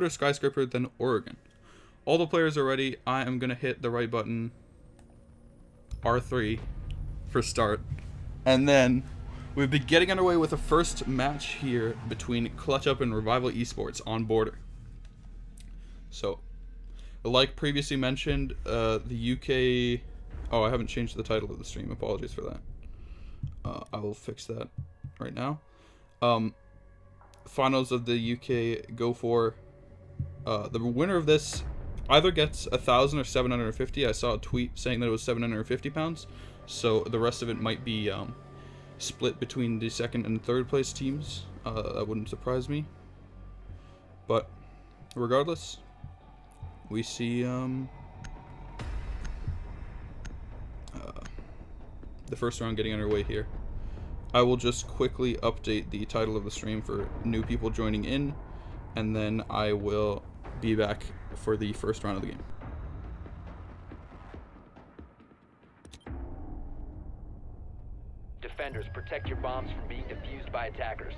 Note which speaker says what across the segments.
Speaker 1: better Skyscraper than Oregon. All the players are ready. I am going to hit the right button, R3, for start. And then we'll be getting underway with the first match here between Clutch Up and Revival Esports on Border. So, like previously mentioned, the UK... Oh, I haven't changed the title of the stream. Apologies for that. I will fix that right now. Finals of the UK Go4. The winner of this either gets 1,000 or 750. I saw a tweet saying that it was 750 pounds. So the rest of it might be split between the second and third place teams. That wouldn't surprise me. But regardless, we see the first round getting underway here. I will just quickly update the title of the stream for new people joining in, and then I will be back for the first round of the game.
Speaker 2: Defenders, protect your bombs from being defused by attackers.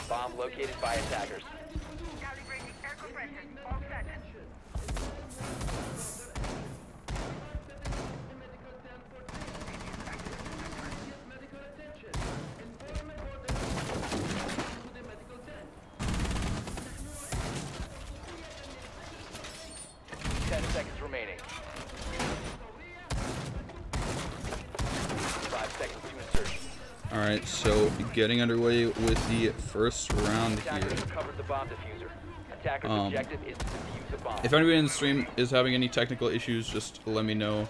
Speaker 2: Bomb located by attackers.
Speaker 3: Calibrating air compression. All set.
Speaker 2: 10 seconds remaining. 5 seconds to insertion.
Speaker 1: Alright, so getting underway with the first round here.
Speaker 2: Recovered the bomb diffuser. Attacker's objective is to defuse the bomb.
Speaker 1: If anybody in the stream is having any technical issues, just let me know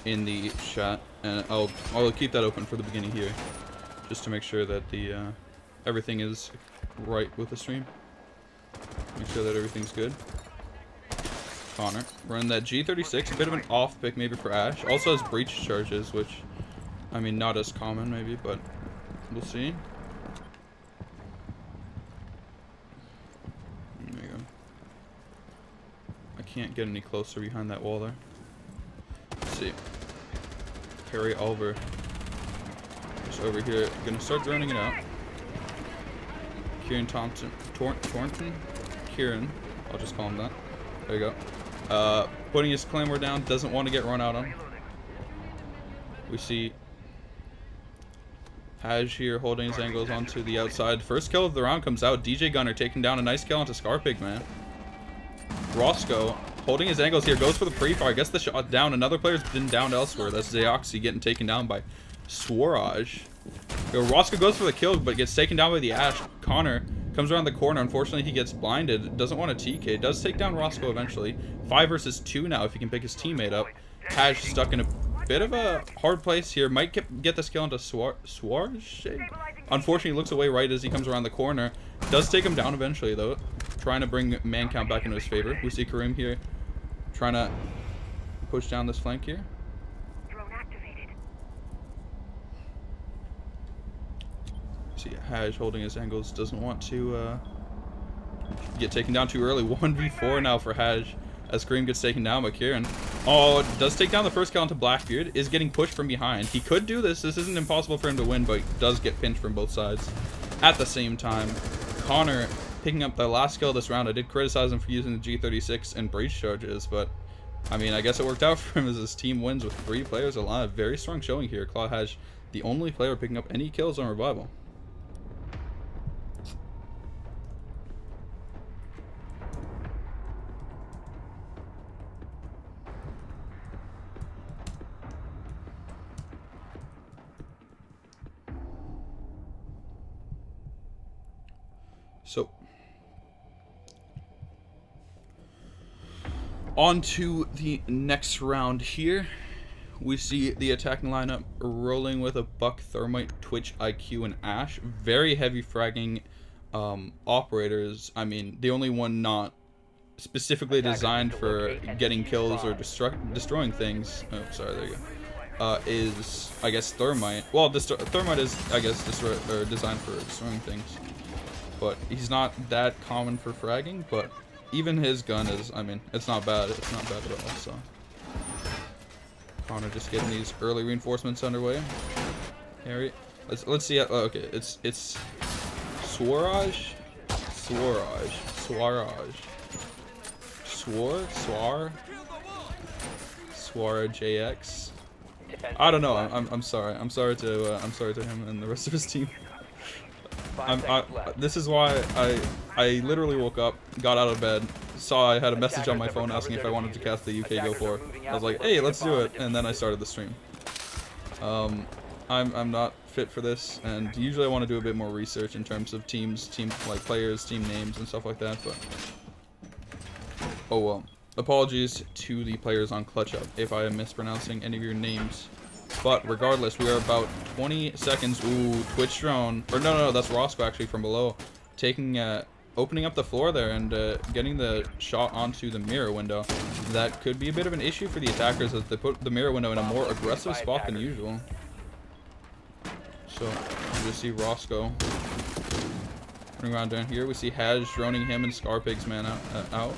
Speaker 1: in the chat, and I'll keep that open for the beginning here, just to make sure that the everything is right with the stream. Make sure that everything's good. Connor, run that G36, a bit of an off pick maybe for Ash. Also has breach charges, which, I mean, not as common maybe, but we'll see. There you go. I can't get any closer behind that wall there. Let's see. Harry Oliver. Just over here. Gonna start droning it out. Kieran Thompson. Tornton? Kieran. I'll just call him that. There you go. Putting his claymore down. Doesn't want to get run out on. We see Haj here holding his angles onto the outside. First kill of the round comes out. DJ Gunner taking down a nice kill onto Scarpig, man. Roscoe holding his angles here. Goes for the pre-fire. Gets the shot down. Another player's been downed elsewhere. That's Zaoxy getting taken down by Swaraj. Roscoe goes for the kill, but gets taken down by the Ash. Connor comes around the corner. Unfortunately, he gets blinded. Doesn't want a TK. Does take down Roscoe eventually. 5 versus 2 now if he can pick his teammate up. Haj stuck in a bit of a hard place here. Might get this kill into Swaraj. Unfortunately, looks away right as he comes around the corner. Does take him down eventually, though. Trying to bring man count back into his favor. We see Kareem here trying to push down this flank here.
Speaker 3: Drone activated.
Speaker 1: See Haj holding his angles. Doesn't want to get taken down too early. 1v4 now for Haj as Kareem gets taken down by Kieran. Oh, does take down the first kill onto Blackbeard. Is getting pushed from behind. He could do this. This isn't impossible for him to win, but does get pinched from both sides at the same time. Connor picking up the last kill this round. I did criticize him for using the G36 and breach charges, but I mean, I guess it worked out for him as his team wins with 3 players alive. Very strong showing here. Claw Haj, the only player picking up any kills on Revival. So, on to the next round here. We see the attacking lineup rolling with a Buck, Thermite, Twitch, IQ, and Ash. Very heavy fragging operators. I mean, the only one not specifically designed for getting kills or destroying things. Oh, sorry, there you go. Is, I guess, Thermite. Well, Thermite is, I guess, designed for destroying things. But he's not that common for fragging, but even his gun is, I mean, it's not bad. It's not bad at all, so. Connor just getting these early reinforcements underway. Harry, let's see. Okay, it's Swaraj, Swara JX. I don't know. I'm sorry. I'm sorry to him and the rest of his team. This is why I literally woke up, got out of bed, saw I had a message on my phone asking if I wanted to cast the UK Go4. I was like, hey, let's do it, and then I started the stream. I'm not fit for this, and usually I want to do a bit more research in terms of teams, like players, team names, and stuff like that. But oh well. Apologies to the players on Clutch Up if I am mispronouncing any of your names. But regardless, we are about 20 seconds. Ooh, Twitch drone. Or no, that's Roscoe actually from below. Taking, opening up the floor there and getting the shot onto the mirror window. That could be a bit of an issue for the attackers as they put the mirror window in a more aggressive spot than usual. So, you just see Roscoe running around down here. We see Haj droning him and Scarpig's man out.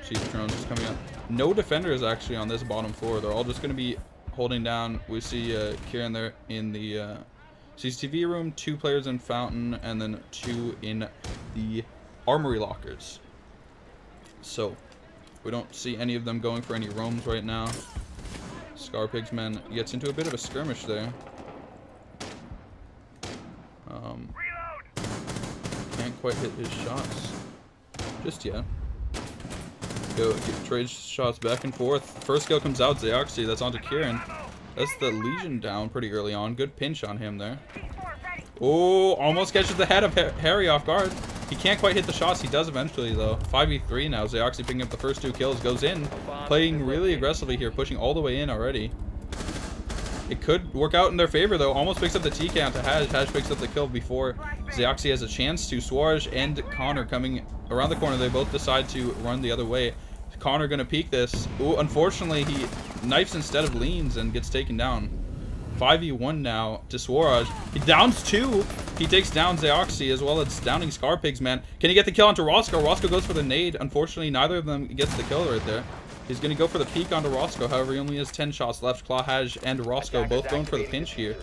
Speaker 1: See the drones just coming up. No defenders actually on this bottom floor. They're all just going to be holding down. We see Kieran there in the CCTV room, 2 players in Fountain, and then 2 in the armory lockers. So, we don't see any of them going for any roams right now. Scarpig's man gets into a bit of a skirmish there. Can't quite hit his shots just yet. Trade shots back and forth. First kill comes out, Zeoxy. That's onto Kieran. That's the Legion down pretty early on. Good pinch on him there. Oh, almost catches the head of Harry off guard. He can't quite hit the shots. He does eventually, though. 5v3 now. Zeoxy picking up the first 2 kills. Goes in. Playing really aggressively here. Pushing all the way in already. It could work out in their favor, though. Almost picks up the TK onto Haj. Haj picks up the kill before Zeoxy has a chance to. Swaraj and Connor coming around the corner. They both decide to run the other way. Connor gonna peek this. Ooh, unfortunately, he knifes instead of leans and gets taken down. 5v1 now to Swaraj. He downs 2. He takes down Zeoxy as well as downing Scarpig's man. Can he get the kill onto Roscoe? Roscoe goes for the nade. Unfortunately, neither of them gets the kill right there. He's gonna go for the peek onto Roscoe. However, he only has 10 shots left. Claw, Haj, and Roscoe both going for the pinch here.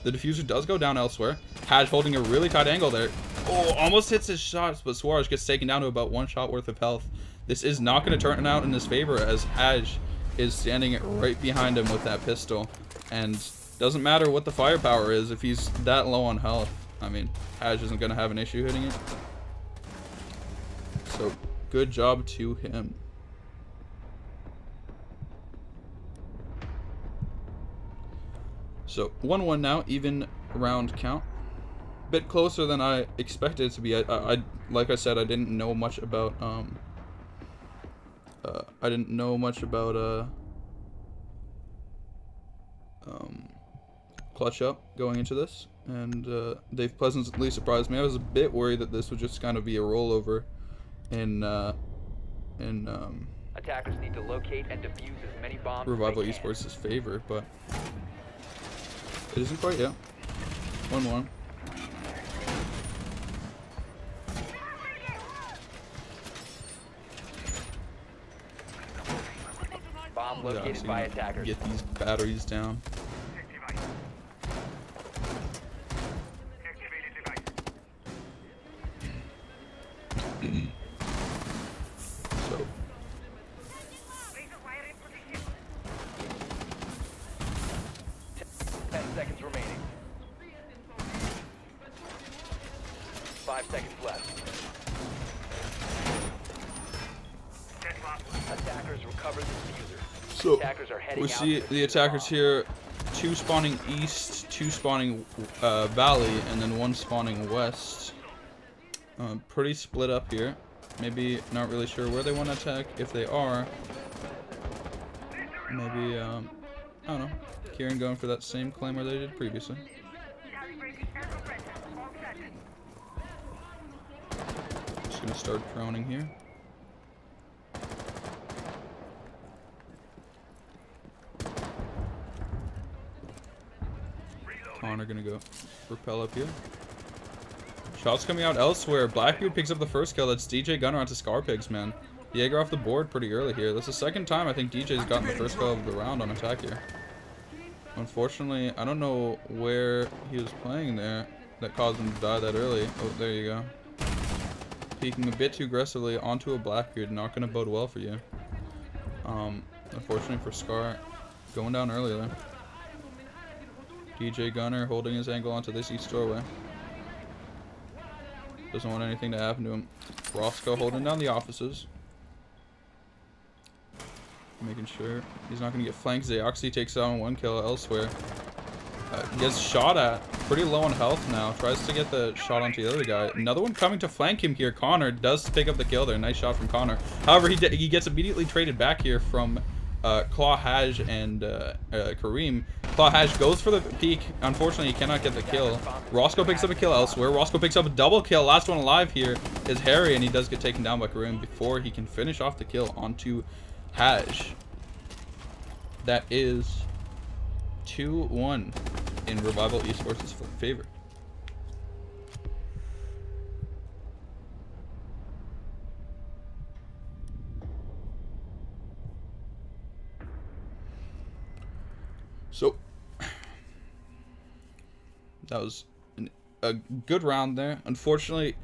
Speaker 1: The diffuser does go down elsewhere. Haj holding a really tight angle there. Oh, almost hits his shots, but Swaraj gets taken down to about 1 shot worth of health. This is not going to turn out in his favor as Haj is standing right behind him with that pistol. And doesn't matter what the firepower is if he's that low on health. I mean, Haj isn't going to have an issue hitting it. So, good job to him. So, 1-1 now, even round count. Bit closer than I expected it to be. Like I said, I didn't know much about Clutch Up going into this, and they've pleasantly surprised me. I was a bit worried that this would just kind of be a rollover in
Speaker 2: attackers need to locate and defuse as many bombs
Speaker 1: Revival
Speaker 2: as they can.
Speaker 1: Esports' favor, but it isn't quite yet. 1-1.
Speaker 2: Bomb located by attackers.
Speaker 1: Get these batteries down. So
Speaker 2: 10 seconds remaining. 5 seconds left. Attackers recover the diffuser.
Speaker 1: So
Speaker 2: Attackers are heading
Speaker 1: we
Speaker 2: out
Speaker 1: see
Speaker 2: to
Speaker 1: the attackers here, 2 spawning east, 2 spawning valley, and then 1 spawning west. Pretty split up here. Maybe not really sure where they want to attack. If they are, maybe I don't know. Kieran going for that same claimer they did previously. Just gonna start droning here. Connor gonna go repel up here. Shots coming out elsewhere. Blackbeard picks up the first kill. That's DJ Gunner onto Scarpig's man. Jaeger off the board pretty early here. That's the second time I think DJ's gotten the first kill of the round on attack here. Unfortunately, I don't know where he was playing there that caused him to die that early. Oh, there you go. Peeking a bit too aggressively onto a Blackbeard, not going to bode well for you. Unfortunately for Scar, going down early there. DJ Gunner holding his angle onto this east doorway. Doesn't want anything to happen to him. Roscoe holding down the offices. Making sure he's not going to get flanked. Zayoxi takes down 1 kill elsewhere. He gets shot at. Pretty low on health now. Tries to get the shot onto the other guy. Another one coming to flank him here. Connor does pick up the kill there. Nice shot from Connor. However, he gets immediately traded back here from Claw Haj and Kareem. Claw Haj goes for the peek. Unfortunately, he cannot get the kill. Roscoe picks up a kill elsewhere. Roscoe picks up a double kill. Last one alive here is Harry, and he does get taken down by Kareem before he can finish off the kill onto Haj. That is 2-1 in Revival Esports' favor. So that was a good round there. Unfortunately,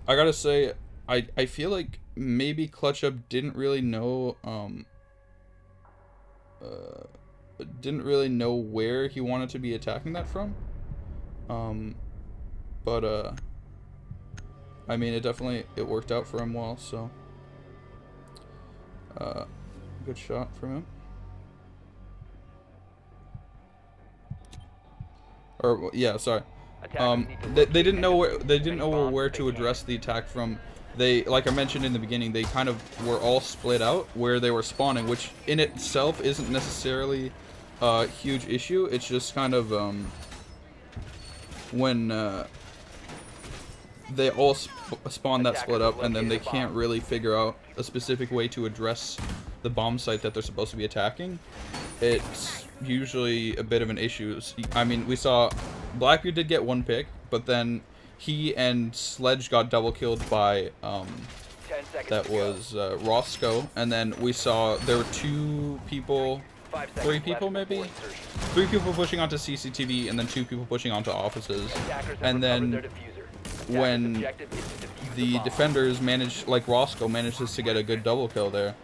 Speaker 1: I gotta say, I feel like maybe Clutch Up didn't really know where he wanted to be attacking that from. I mean, it worked out for him well, so good shot from him. Or yeah, sorry. They didn't know where to address the attack from. They, like I mentioned in the beginning, they kind of were all split out where they were spawning, which in itself isn't necessarily a huge issue. It's just kind of when they all spawn that split up, and then they can't really figure out a specific way to address the bomb site that they're supposed to be attacking. It's usually a bit of an issue. I mean, we saw Blackbeard did get 1 pick, but then he and Sledge got double killed by that was Roscoe, and then we saw there were 2 people, 3 people maybe, 3 people pushing onto CCTV, and then 2 people pushing onto offices. And then when the defenders managed, like Roscoe manages to get a good double kill there,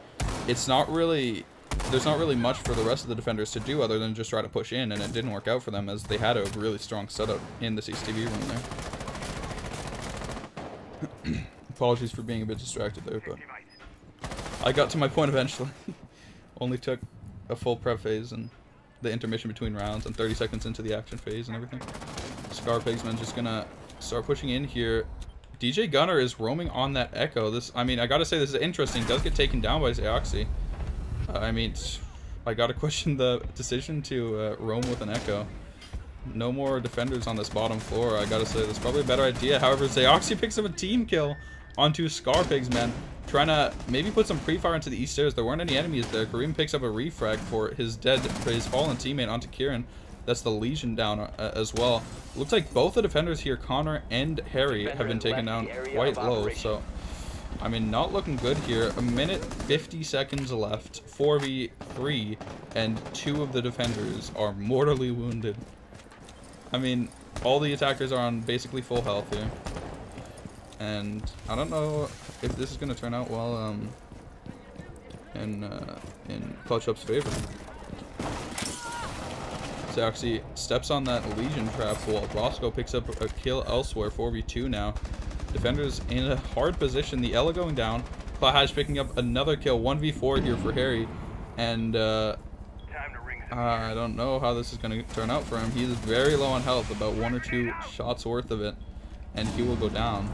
Speaker 1: it's not really, there's not really much for the rest of the defenders to do other than just try to push in, and it didn't work out for them as they had a really strong setup in the CCTV room there. Apologies for being a bit distracted there, but I got to my point eventually. Only took a full prep phase and the intermission between rounds and 30 seconds into the action phase and everything. Scarpigsman's just gonna start pushing in here. DJ Gunner is roaming on that Echo. I mean, I gotta say, this is interesting. Does get taken down by Zayoxi. I mean, I gotta question the decision to roam with an Echo. No more defenders on this bottom floor. I gotta say, that's probably a better idea. However, Zayoxi picks up a team kill onto Scarpigsman, trying to maybe put some pre-fire into the east stairs. There weren't any enemies there. Kareem picks up a refrag for his fallen teammate onto Kieran. That's the Legion down as well. Looks like both the defenders here, Connor and Harry, have been taken down quite low. So, I mean, not looking good here. 1minute 50 seconds left, 4v3, and 2 of the defenders are mortally wounded. I mean, all the attackers are on basically full health here. And I don't know if this is going to turn out well in Clutch Up's favor. Zayoxi steps on that Legion trap while Roscoe picks up a kill elsewhere. 4v2 now. Defenders in a hard position. The Ella going down. Clahash picking up another kill. 1v4 here for Harry. And I don't know how this is going to turn out for him. He's very low on health, about 1 or 2 shots worth of it, and he will go down.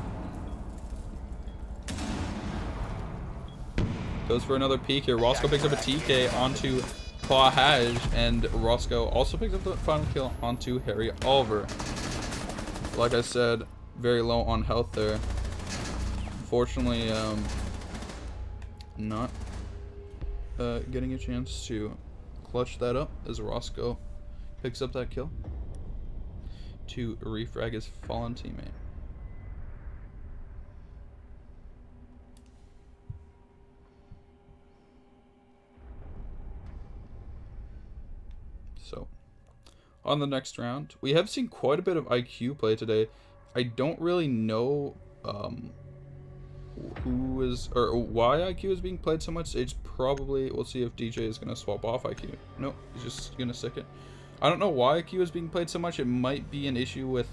Speaker 1: Goes for another peek here. Roscoe picks up a TK onto Claw Haj, and Roscoe also picks up the final kill onto Harry Oliver. Like I said, very low on health there. Unfortunately, not getting a chance to clutch that up as Roscoe picks up that kill to refrag his fallen teammate. So, on the next round, we have seen quite a bit of IQ play today. I don't really know who is or why IQ is being played so much. It's probably, we'll see if DJ is gonna swap off IQ. No, he's just gonna stick it. I don't know why IQ is being played so much. It might be an issue with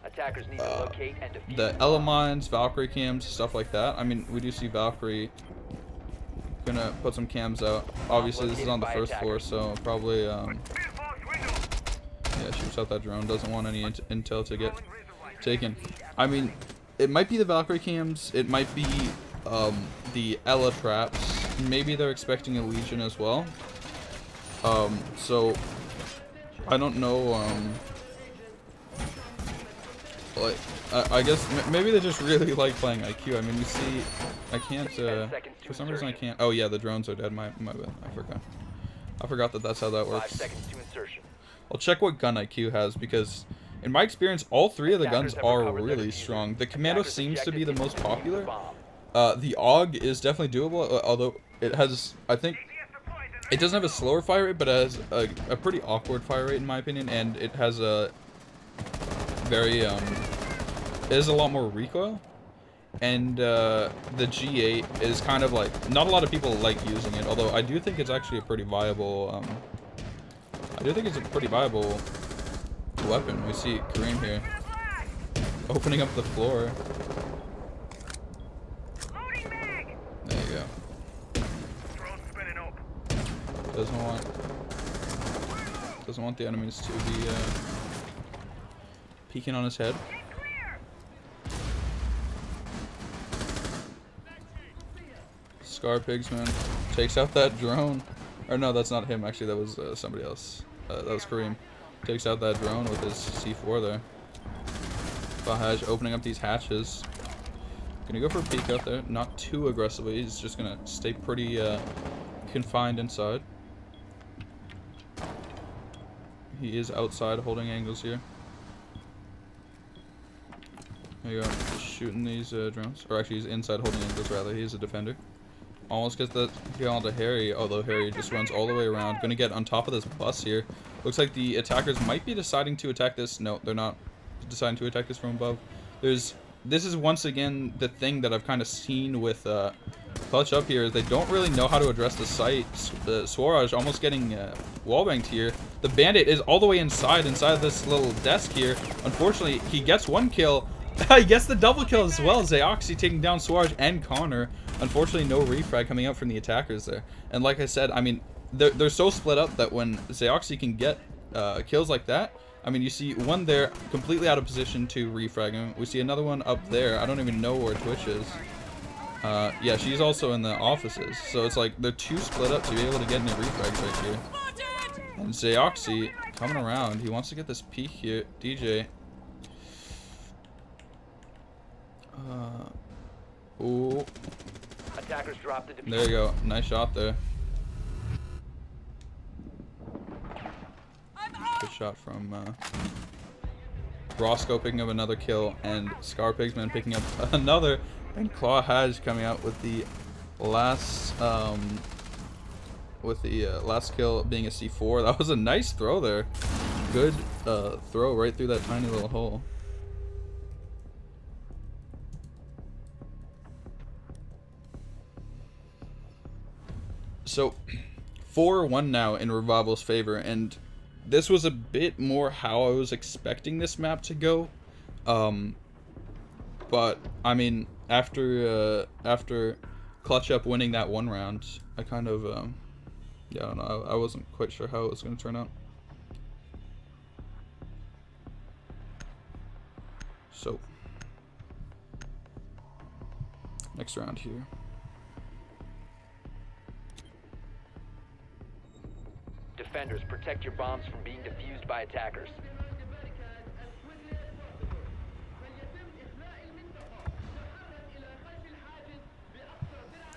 Speaker 2: Attackers need to locate and defuse
Speaker 1: the Elemines, Valkyrie cams, stuff like that. I mean, we do see Valkyrie gonna put some cams out. Obviously, this is on the first floor, so probably yeah, shoots out that drone. Doesn't want any intel to get taken. I mean, it might be the Valkyrie cams. It might be the Ela traps. Maybe they're expecting a Legion as well. So I don't know. Like, I guess maybe they just really like playing IQ. I mean, you see, I can't, for some reason I can't. Oh yeah, the drones are dead. My bad. I forgot that that's how that works.
Speaker 2: 5 seconds to insertion.
Speaker 1: I'll check what gun IQ has, because in my experience, all three of the guns are really strong. The Commando seems to be the most popular. The AUG is definitely doable, although it has, I think, it doesn't have a slower fire rate, but it has a pretty awkward fire rate in my opinion, and it has a very, it has a lot more recoil, and the G8 is kind of like, not a lot of people like using it, although I do think it's actually a pretty viable, weapon. We see Kareem here opening up the floor. There you go. Doesn't want the enemies to be peeking on his head. Scar Pigsman takes out that drone. Or no, that's not him. Actually, that was somebody else. That was Kareem. Takes out that drone with his C4 there. Bahaj opening up these hatches. Gonna go for a peek out there. Not too aggressively. He's just gonna stay pretty confined inside. He is outside holding angles here. There you go. Shooting these drones. Or actually, he's inside holding angles rather. He's a defender. Almost gets that kill onto Harry, although Harry just runs all the way around. Gonna get on top of this bus here. Looks like the attackers might be deciding to attack this. No, they're not deciding to attack this from above. This is once again the thing that I've kind of seen with Clutch Up here, is they don't really know how to address the site. Swaraj almost getting wallbanged here. The Bandit is all the way inside this little desk here. Unfortunately, he gets one kill. He gets the double kill as well. Zaoxy taking down Swaraj and Connor. Unfortunately, no refrag coming out from the attackers there. And like I said, I mean, they're so split up that when Zaoxy can get kills like that, I mean, you see one there completely out of position to refrag him. We see another one up there. I don't even know where Twitch is. Yeah, she's also in the offices. So it's like they're too split up to be able to get any refrags right here. And Zaoxy coming around. He wants to get this peek here. DJ. Ooh.
Speaker 2: Attackers drop the defuse.
Speaker 1: There you go. Nice shot there. Good shot from Roscoe picking up another kill, and Scar Pigsman picking up another, and Claw Haj coming out with the last last kill being a C4. That was a nice throw there. Good throw right through that tiny little hole. So 4-1 now in Revival's favor, and this was a bit more how I was expecting this map to go. But I mean, after Clutch Up winning that one round, I kind of yeah, I don't know, I wasn't quite sure how it was going to turn out. So next round here.
Speaker 2: Defenders, protect your bombs from being defused by attackers.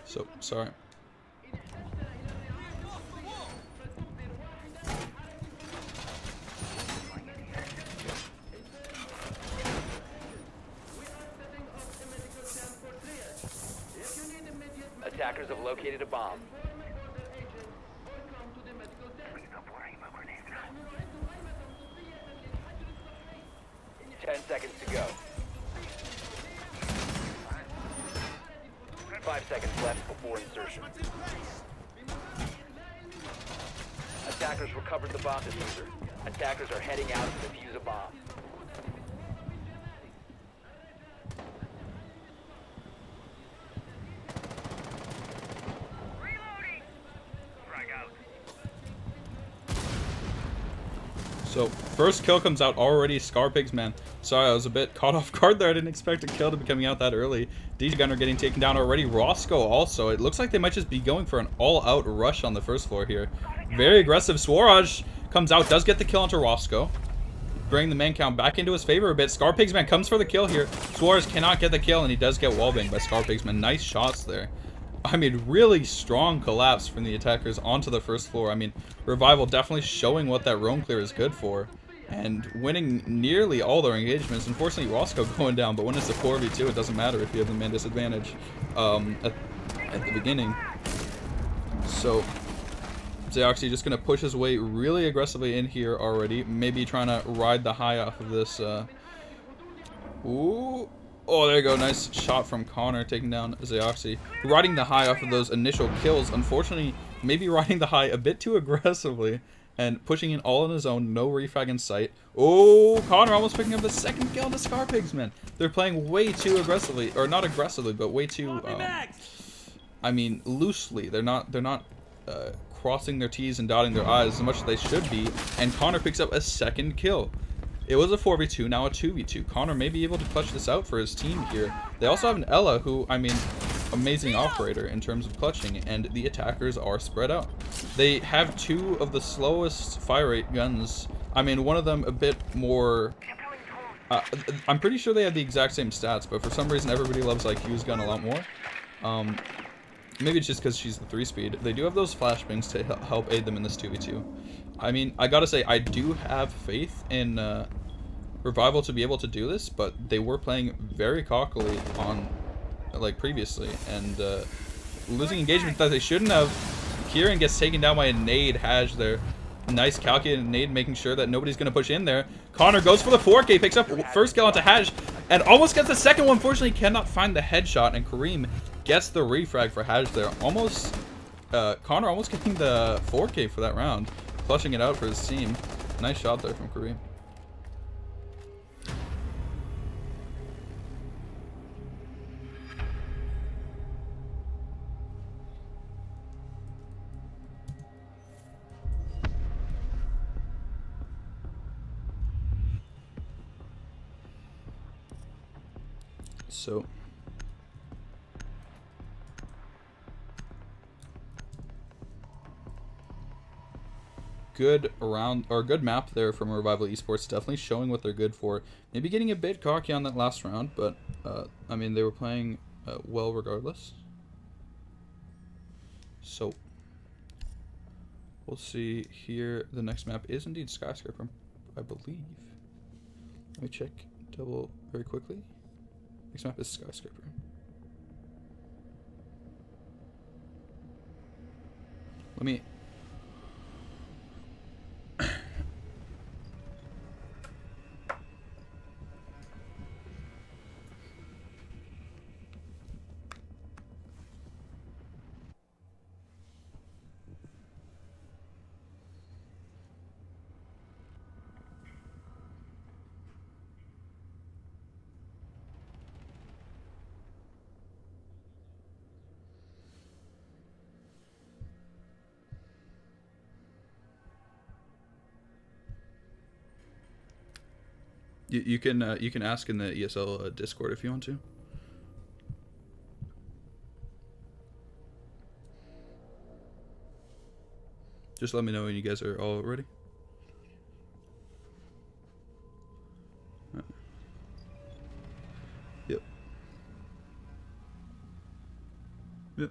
Speaker 1: So, sorry.
Speaker 2: Attackers have located a bomb. 10 seconds to go. 5 seconds left before insertion. Attackers recovered the bomb diffuser. Attackers are heading out to defuse a bomb.
Speaker 3: Reloading. Frag out.
Speaker 1: So, first kill comes out already. Scarpigs, man. Sorry, I was a bit caught off guard there. I didn't expect a kill to be coming out that early. DJ Gunner getting taken down already. Roscoe also. It looks like they might just be going for an all-out rush on the first floor here. Very aggressive. Swaraj comes out, does get the kill onto Roscoe. Bring the man count back into his favor a bit. Scarpigs, man, comes for the kill here. Suarez cannot get the kill, and he does get wallbanged by Scarpigs, man. Nice shots there. I mean, really strong collapse from the attackers onto the first floor. I mean, Revival definitely showing what that roam clear is good for. And winning nearly all their engagements. Unfortunately, Roscoe going down, but when it's a 4v2, it doesn't matter if you have the man disadvantage at the beginning. So, Zeoxy just going to push his way really aggressively in here already. Maybe trying to ride the high off of this. Ooh. Oh, there you go. Nice shot from Connor, taking down Zeoxy. Riding the high off of those initial kills. Unfortunately, maybe riding the high a bit too aggressively. And pushing in all on his own. No refrag in sight. Oh, Connor almost picking up the second kill on the Scarpigs, man. They're playing way too aggressively. Or not aggressively, but way too... I mean, loosely. They're not crossing their T's and dotting their I's as much as they should be. And Connor picks up a second kill. It was a 4v2, now a 2v2. Connor may be able to clutch this out for his team here. They also have an Ella who, I mean, amazing operator in terms of clutching, and the attackers are spread out. They have two of the slowest fire rate guns. I mean, one of them a bit more... I'm pretty sure they have the exact same stats, but for some reason everybody loves IQ's gun a lot more. Maybe it's just because she's the 3-speed. They do have those flashbangs to help aid them in this 2v2. I mean, I gotta say, I do have faith in Revival to be able to do this, but they were playing very cockily on, like, previously, and losing engagement that they shouldn't have. Kieran gets taken down by a nade. Haj there. Nice calculated nade, making sure that nobody's gonna push in there. Connor goes for the 4K, picks up first kill onto Haj, and almost gets the second one. Unfortunately, cannot find the headshot, and Kareem gets the refrag for Haj there. Almost, Connor almost getting the 4K for that round. Flushing it out for his team. Nice shot there from Kareem. So... good round, or good map there from Revival Esports. Definitely showing what they're good for. Maybe getting a bit cocky on that last round, but I mean, they were playing well regardless. So we'll see here. The next map is indeed Skyscraper, I believe. Let me check double very quickly. Next map is Skyscraper. Let me... You can ask in the ESL Discord if you want to. Just let me know when you guys are all ready. Yep. Yep.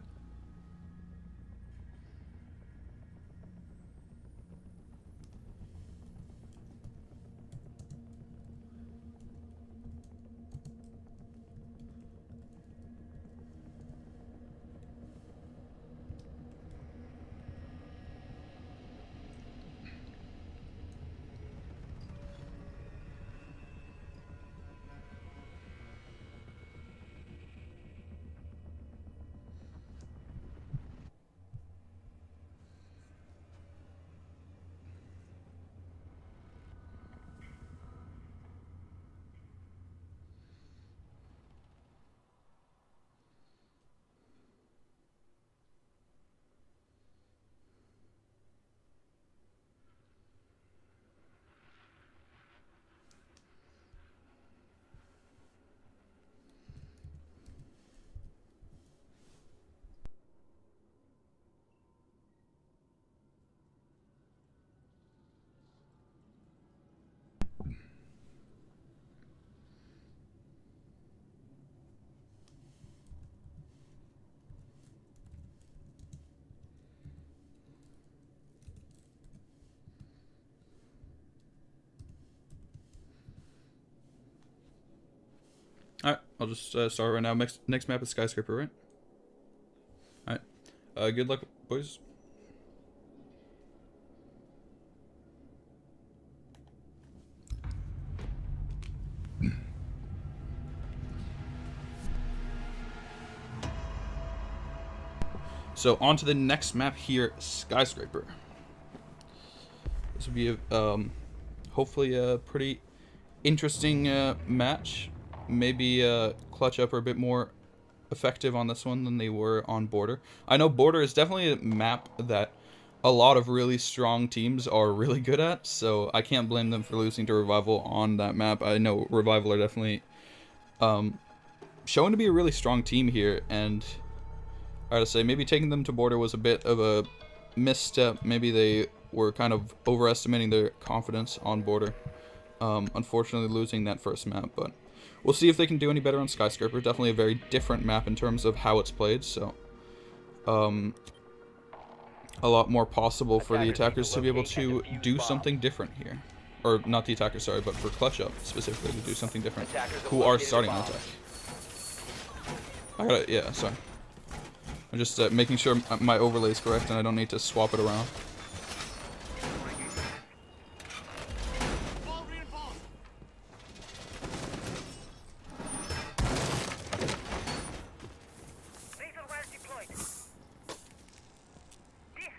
Speaker 1: I'll just start right now. Next map is Skyscraper, right? Alright. Good luck, boys. So on to the next map here, Skyscraper. This will be hopefully a pretty interesting match. Maybe Clutch Up are a bit more effective on this one than they were on Border. I know Border is definitely a map that a lot of really strong teams are really good at, so I can't blame them for losing to Revival on that map. I know Revival are definitely showing to be a really strong team here, and I gotta say, maybe taking them to Border was a bit of a misstep. Maybe they were kind of overestimating their confidence on Border. Unfortunately losing that first map, but we'll see if they can do any better on Skyscraper. Definitely a very different map in terms of how it's played, so a lot more possible for the attackers to be able to do something different here. Or not the attackers, sorry, but for Clutch Up specifically to do something different. Who are starting an attack. I gotta, yeah, sorry. I'm just making sure my overlay is correct and I don't need to swap it around.
Speaker 3: Lethal well deployed. This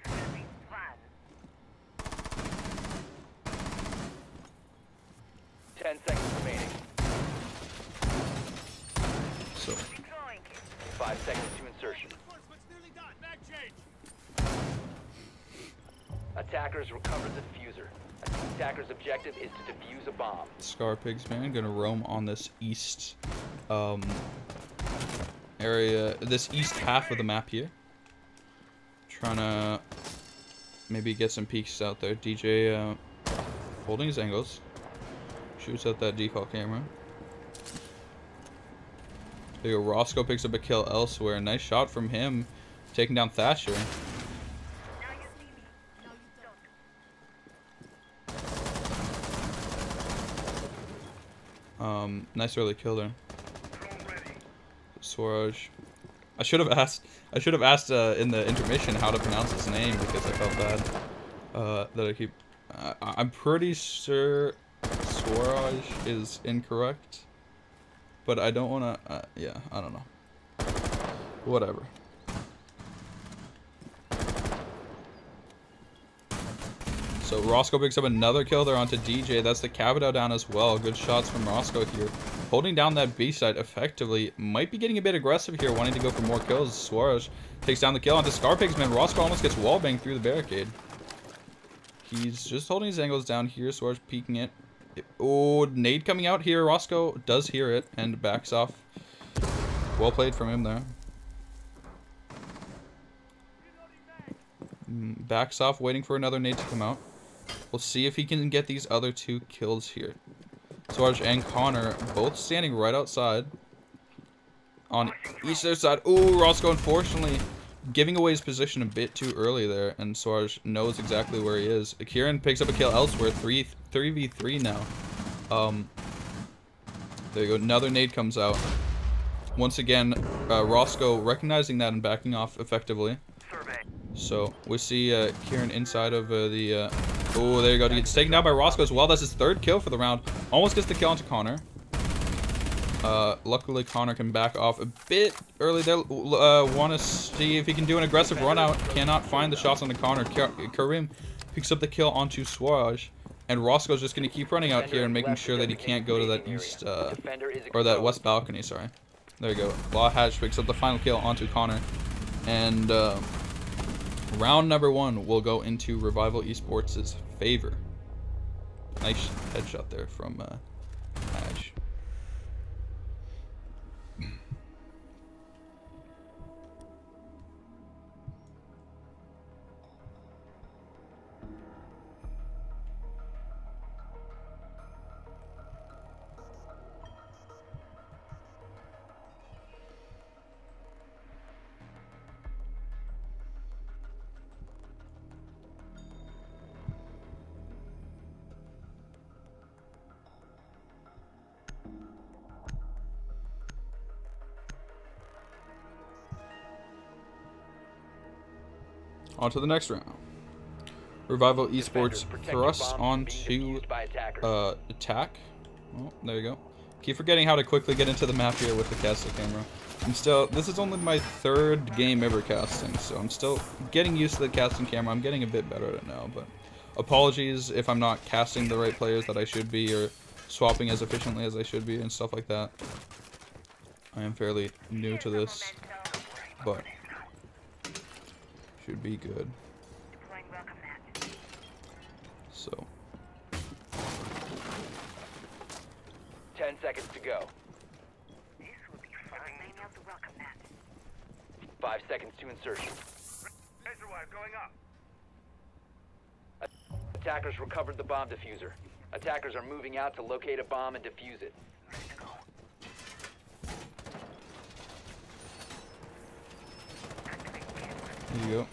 Speaker 3: will be fun.
Speaker 2: 10 seconds remaining.
Speaker 1: So,
Speaker 3: Deploying.
Speaker 2: 5 seconds to insertion. Attackers recovered the diffuser. Attacker's objective is to defuse a bomb.
Speaker 1: Scar Pigs, man, gonna roam on this east area, this east half of the map here. Trying to maybe get some peeks out there. DJ holding his angles. Shoots out that default camera. There you go. Roscoe picks up a kill elsewhere. Nice shot from him, taking down Thatcher.
Speaker 3: Now you see me. Now you don't.
Speaker 1: Nice early kill there. Swaraj. I should have asked in the intermission how to pronounce his name because I felt bad that I keep. I'm pretty sure Swaraj is incorrect, but I don't want to. Yeah, I don't know. Whatever. So Roscoe picks up another kill there onto DJ. That's the Cavito down as well. Good shots from Roscoe here. Holding down that B side effectively. Might be getting a bit aggressive here, wanting to go for more kills. Suarez takes down the kill onto Scarpigs, man. Roscoe almost gets wallbanged through the barricade. He's just holding his angles down here. Suarez peeking it. Oh, nade coming out here. Roscoe does hear it and backs off. Well played from him there. Backs off, waiting for another nade to come out. We'll see if he can get these other two kills here. Suarez and Connor both standing right outside. On each their side. Ooh, Roscoe unfortunately giving away his position a bit too early there. And Suarez knows exactly where he is. Kieran picks up a kill elsewhere. 3v3 now. There you go. Another nade comes out. Once again, Roscoe recognizing that and backing off effectively. So we see Kieran inside of the. Oh, there you go. He gets taken down by Roscoe as well. That's his third kill for the round. Almost gets the kill onto Connor. Luckily, Connor can back off a bit early there. Want to see if he can do an aggressive run out. Cannot find the shots on the Connor. Karim picks up the kill onto Suarez. And Roscoe's just going to keep running out here and making sure that he can't go to that east, or that west balcony, sorry. There you go. Law Hatch picks up the final kill onto Connor. And, round number 1 will go into Revival Esports' favor. Nice headshot there from Hatch. On to the next round. Revival
Speaker 2: Defenders,
Speaker 1: Esports
Speaker 2: protect your
Speaker 1: thrusts
Speaker 2: bombs from being
Speaker 1: onto
Speaker 2: defused by attackers.
Speaker 1: attack. Oh, there you go. Keep forgetting how to quickly get into the map here with the caster camera. This is only my 3rd game ever casting, so I'm still getting used to the casting camera. I'm getting a bit better at it now, but apologies if I'm not casting the right players that I should be, or swapping as efficiently as I should be and stuff like that. I am fairly new to this, but should be good. So
Speaker 2: 10 seconds to go. 5 seconds to insertion. Attackers recovered the bomb diffuser. Attackers are moving out to locate a bomb and defuse it.
Speaker 1: There you go.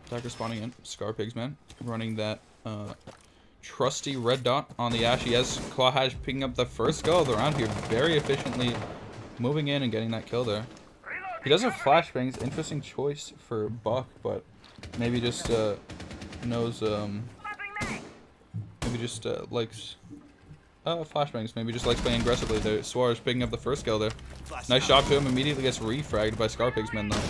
Speaker 1: Attacker spawning in. Scarpigs, man. Running that trusty red dot on the Ashy as Clawhash picking up the first kill of the round here. Very efficiently moving in and getting that kill there. He does have flashbangs. Interesting choice for Buck, but maybe just knows maybe just likes flashbangs. Maybe just likes playing aggressively there. Suarez picking up the first kill there. Nice shot to him. Immediately gets refragged by Scarpig's men though.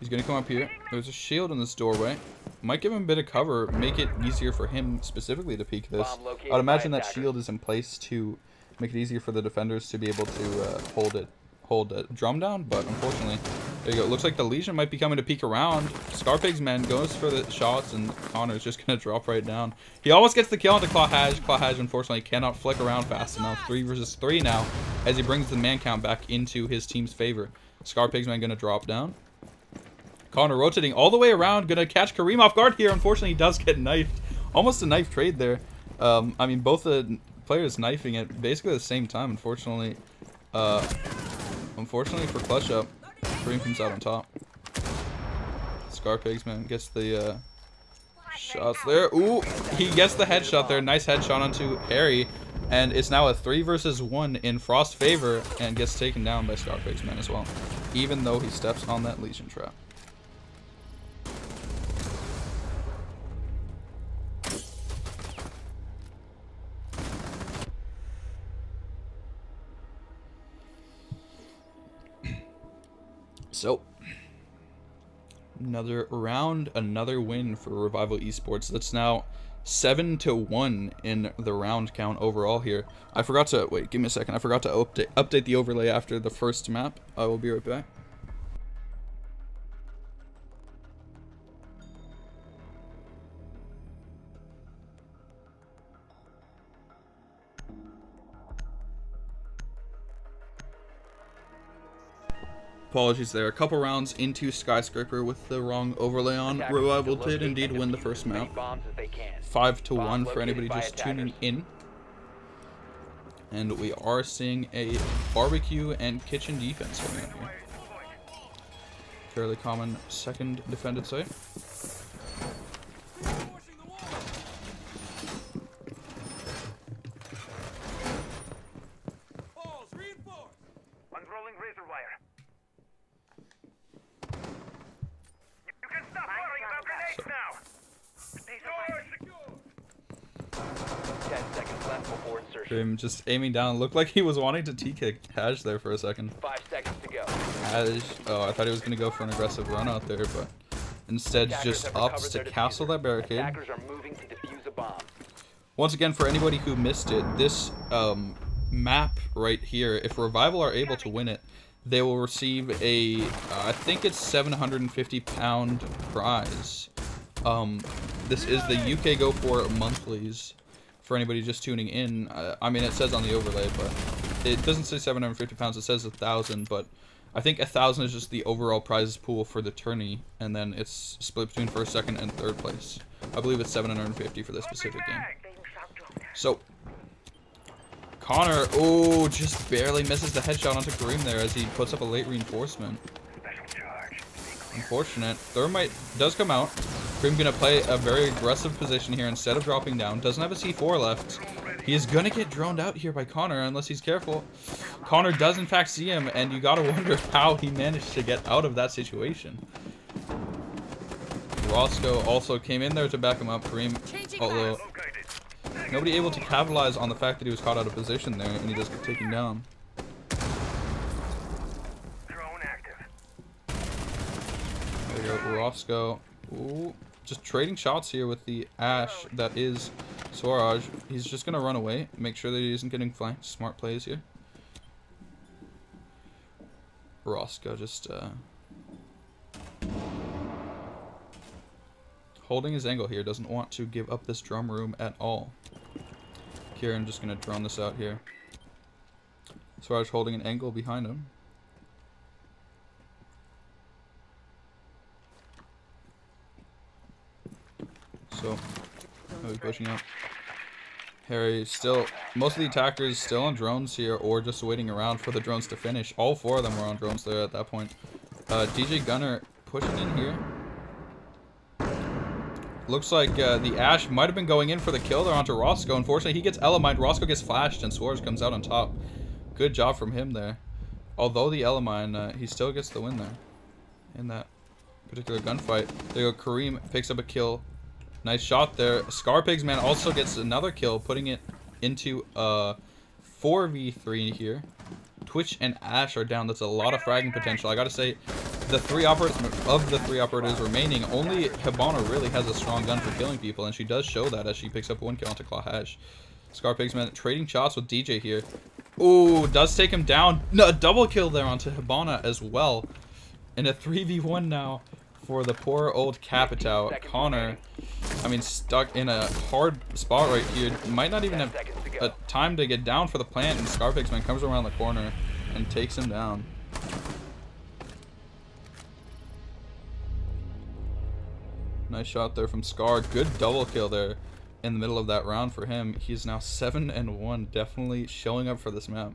Speaker 1: He's gonna come up here. There's a shield in this doorway. Might give him a bit of cover, make it easier for him specifically to peek this. I'd imagine that shield is in place to make it easier for the defenders to be able to hold a drum down, but unfortunately, there you go. It looks like the Legion might be coming to peek around. Scarpig's man goes for the shots, and Connor's just gonna drop right down. He almost gets the kill onto Clawhash. Clawhash unfortunately cannot flick around fast enough. 3 versus 3 now, as he brings the man count back into his team's favor. Scarpig's man gonna drop down. Connor rotating all the way around, gonna catch Kareem off guard here. Unfortunately, he does get knifed. Almost a knife trade there. I mean, both the players knifing at basically the same time. Unfortunately, for clutch up, Kareem comes out on top. Scarpigs, man, gets the shots there. Ooh, he gets the headshot there. Nice headshot onto Harry, and it's now a 3 versus 1 in Frost's favor, and gets taken down by Scarpigs, man, as well, even though he steps on that Legion trap. So, another round, another win for Revival Esports. That's now 7-1 in the round count overall here. I forgot to, wait, give me a second. I forgot to update the overlay after the first map. I will be right back. Apologies there. A couple rounds into Skyscraper with the wrong overlay on. Revival did indeed win the first map. 5-1 for anybody just tuning in. And we are seeing a barbecue and kitchen defense coming up here. Fairly common second defended site. Him just aiming down. Looked like he was wanting to T-kick Haj there for a second.
Speaker 2: 5 seconds to go.
Speaker 1: Haj, oh, I thought he was going to go for an aggressive run out there, but instead just opts to castle that barricade.
Speaker 2: Attackers are moving to defuse a bomb.
Speaker 1: Once again, for anybody who missed it, this map right here, if Revival are able to win it, they will receive a, I think it's £750 prize. This is the UK Go4 monthlies. For anybody just tuning in, I mean, it says on the overlay, but it doesn't say £750. It says 1,000, but I think 1,000 is just the overall prizes pool for the tourney, and then it's split between first, second, and third place. I believe it's 750 for this specific game. So, Connor, oh, just barely misses the headshot onto Kareem there as he puts up a late reinforcement. Unfortunate. Thermite does come out. Kareem gonna play a very aggressive position here instead of dropping down. Doesn't have a C4 left. He is gonna get droned out here by Connor unless he's careful. Connor does in fact see him, and you gotta wonder how he managed to get out of that situation. Roscoe also came in there to back him up. Kareem, although nobody able to capitalize on the fact that he was caught out of position there, and he does get taken down. There you go, Roscoe. Ooh, just trading shots here with the Ash that is Swaraj. He's just gonna run away, make sure that he isn't getting flanked. Smart plays here. Roscoe just holding his angle here, doesn't want to give up this drum room at all. Kieran just gonna drone this out here. Swaraj holding an angle behind him. So, he'll be pushing up. Harry still, most of the attackers still on drones here, or just waiting around for the drones to finish. All four of them were on drones there at that point. DJ Gunner pushing in here. Looks like the Ash might have been going in for the kill there onto Roscoe. Unfortunately, he gets Elamine. Roscoe gets flashed, and Suarez comes out on top. Good job from him there. Although the Elamine, he still gets the win there in that particular gunfight. There you go. Kareem picks up a kill. Nice shot there. Scarpigs man also gets another kill, putting it into 4v3 here. Twitch and Ash are down. That's a lot of fragging potential. I gotta say, the three operators remaining, only Hibana really has a strong gun for killing people, and she does show that as she picks up one kill onto Claw Hash. Scarpigs man trading shots with DJ here. Ooh, does take him down. No, a double kill there onto Hibana as well. And a 3v1 now for the poor old Capitao. Connor, I mean, stuck in a hard spot right here. Might not even have a time to get down for the plant, and Scarpigs man comes around the corner and takes him down. Nice shot there from Scar. Good double kill there in the middle of that round for him. He's now 7-1, definitely showing up for this map.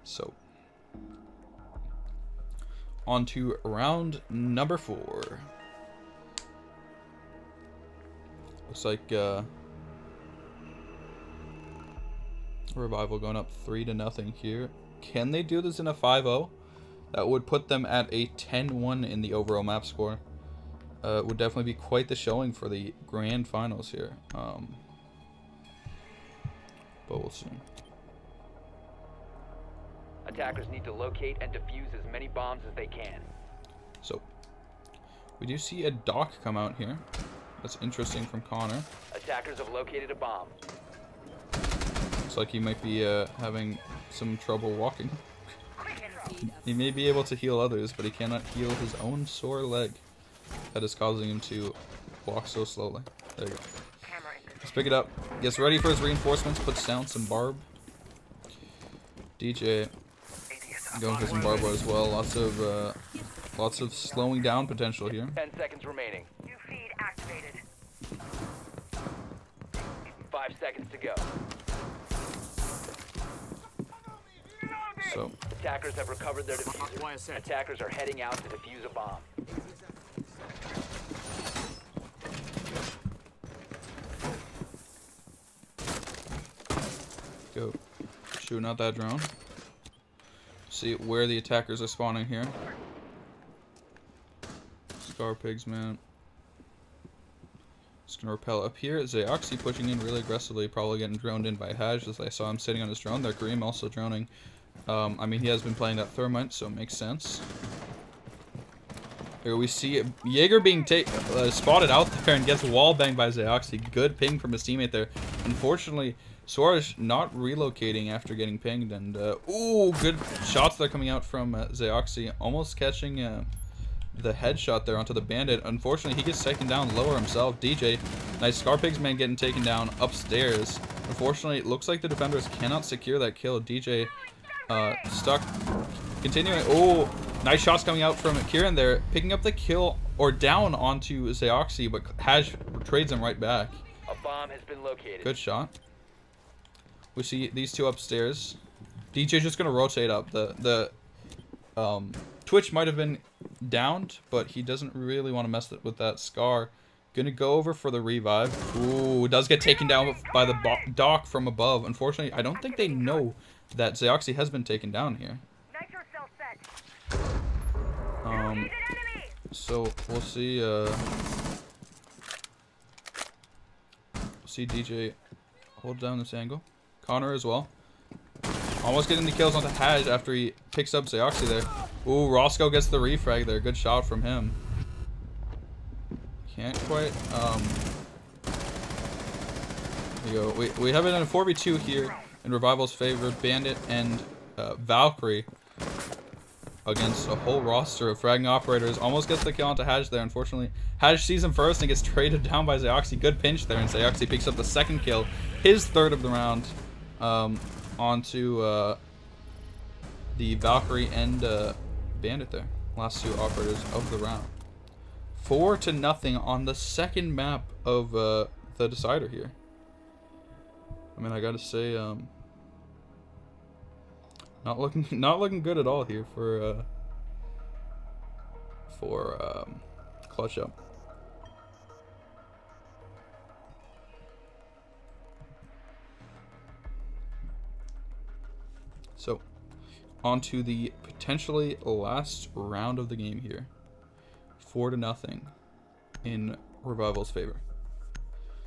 Speaker 1: So, on to round number 4. Looks like Revival going up 3-0 here. Can they do this in a 5-0? That would put them at a 10-1 in the overall map score. Would definitely be quite the showing for the grand finals here. But we'll see.
Speaker 2: Attackers need to locate and defuse as many bombs as they can.
Speaker 1: So, we do see a Doc come out here. That's interesting from Connor.
Speaker 2: Attackers have located a bomb.
Speaker 1: Looks like he might be having some trouble walking. He may be able to heal others, but he cannot heal his own sore leg. That is causing him to walk so slowly. There you go. Let's pick it up. Gets ready for his reinforcements. Puts down some barb. DJ going for some barb as well. Lots of slowing down potential here.
Speaker 2: 10 seconds remaining.
Speaker 3: New feed activated.
Speaker 2: 5 seconds to go.
Speaker 1: So,
Speaker 2: Attackers have recovered their diffuser. Attackers are heading out to defuse a bomb.
Speaker 1: go shooting out that drone. See where the attackers are spawning here. Scar pigs, man. Just gonna repel up here. Zayoxi pushing in really aggressively, probably getting droned in by Haj as I saw him sitting on his drone there. Kareem also droning. I mean, he has been playing that Thermite, so it makes sense. Here we see Jaeger being spotted out there and gets wall banged by Zayoxi. Good ping from his teammate there. Unfortunately, Suarez not relocating after getting pinged, and ooh, good shots that are coming out from Zayoxi, almost catching the headshot there onto the bandit. Unfortunately, he gets taken down lower himself. DJ, nice Scarpigs man getting taken down upstairs. Unfortunately, it looks like the defenders cannot secure that kill. DJ stuck. Continuing. Oh, nice shots coming out from Kieran there, picking up the kill or down onto Zayoxi, but Haj trades him right back.
Speaker 2: A bomb has been located.
Speaker 1: Good shot. We see these two upstairs. DJ's just gonna rotate up. The Twitch might have been downed, but he doesn't really want to mess with that Scar. Gonna go over for the revive. Ooh, does get taken down by the dock from above. Unfortunately, I don't think they know that Zeoxy has been taken down here.
Speaker 3: Nitro cell set.
Speaker 1: So we'll see. See DJ hold down this angle. Connor as well. Almost getting the kills onto Haj after he picks up Zeoxy there. Ooh, Roscoe gets the refrag there. Good shot from him. Can't quite. There you go. We have it in a 4v2 here in Revival's favor. Bandit and Valkyrie against a whole roster of fragging operators. Almost gets the kill onto Haj there. Unfortunately, Haj sees him first and gets traded down by Zeoxy. Good pinch there, and Zeoxy picks up the second kill, his third of the round, onto the Valkyrie and Bandit there. Last two operators of the round. 4-0 on the second map of the decider here. I mean, I gotta say, not looking good at all here for Clutch Up. So, on to the potentially last round of the game here. 4-0 in Revival's favor.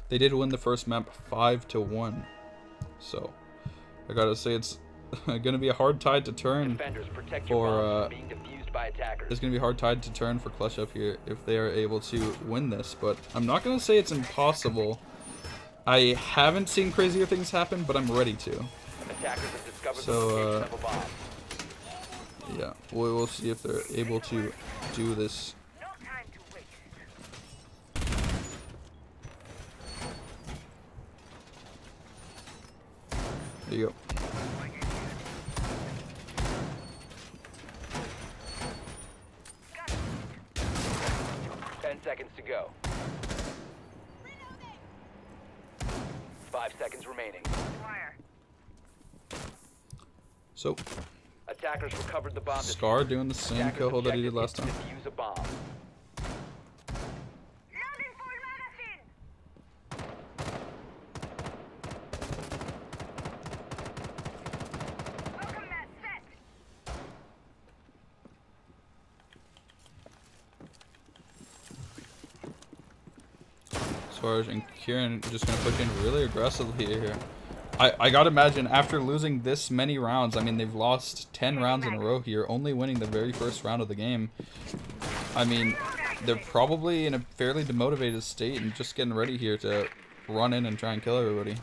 Speaker 1: They did win the first map 5-1. So, I gotta say it's gonna be a hard tide to turn for it's gonna be a hard tide to turn for Clutch Up here if they are able to win this. But I'm not gonna say it's impossible. I haven't seen crazier things happen, but I'm ready to. So yeah, we'll see if they're able to do this.
Speaker 3: No time to waste.
Speaker 1: There you go.
Speaker 2: Seconds to go. 5 seconds remaining.
Speaker 3: Wire.
Speaker 1: So,
Speaker 2: Attackers recovered the bomb.
Speaker 1: Scar doing the same kill hold that he did last time.
Speaker 2: Defuse a bomb.
Speaker 3: Loading full magazine. Welcome mat set.
Speaker 1: Suarez and Kieran just gonna push in really aggressively here. I gotta imagine after losing this many rounds, I mean they've lost 10 rounds in a row here, only winning the very first round of the game. I mean, they're probably in a fairly demotivated state and just getting ready here to run in and try and kill everybody.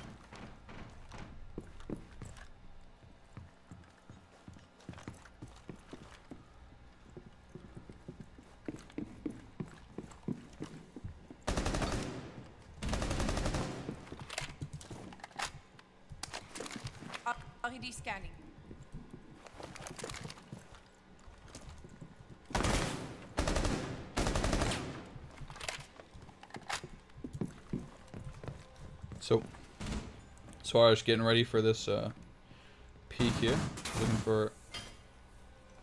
Speaker 4: RED scanning.
Speaker 1: So, Suarez getting ready for this peek here. Looking for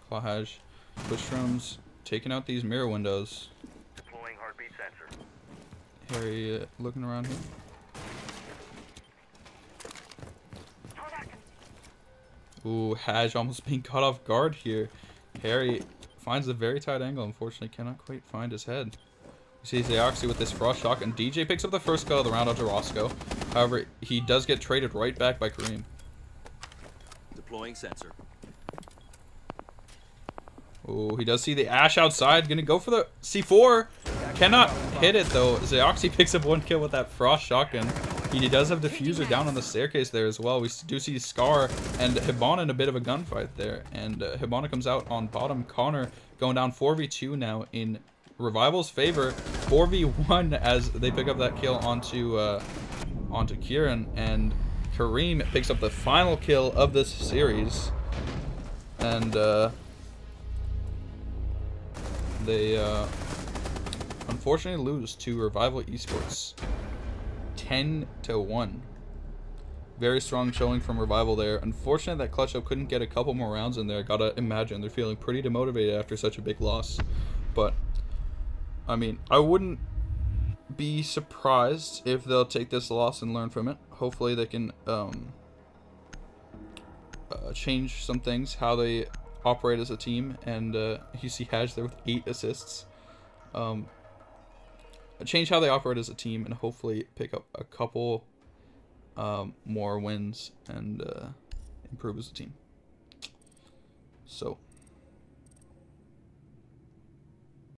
Speaker 1: Clawhaj. Push drums, taking out these mirror windows.
Speaker 3: Deploying heartbeat sensor.
Speaker 1: Harry looking around here. Ooh, Haj almost being caught off guard here. Harry finds a very tight angle. Unfortunately, cannot quite find his head. We see Zeoxy with this frost shock, and DJ picks up the first kill of the round onto Roscoe. However, he does get traded right back by Kareem.
Speaker 5: Deploying sensor.
Speaker 1: Ooh, he does see the Ash outside. Gonna go for the C4. Cannot hit it though. Zeoxy picks up one kill with that frost shotgun. He does have Diffuser down on the staircase there as well. We do see Scar and Hibana in a bit of a gunfight there. And Hibana comes out on bottom. Connor going down 4v2 now in Revival's favor. 4v1 as they pick up that kill onto Kieran. And Kareem picks up the final kill of this series. And they unfortunately lose to Revival Esports 10-1. Very strong showing from Revival there. Unfortunate that Clutch Up couldn't get a couple more rounds in there. Gotta imagine they're feeling pretty demotivated after such a big loss. But I mean, I wouldn't be surprised if they'll take this loss and learn from it. Hopefully they can change some things, how they operate as a team. And you see Haj there with 8 assists. Change how they operate as a team and hopefully pick up a couple more wins and improve as a team. So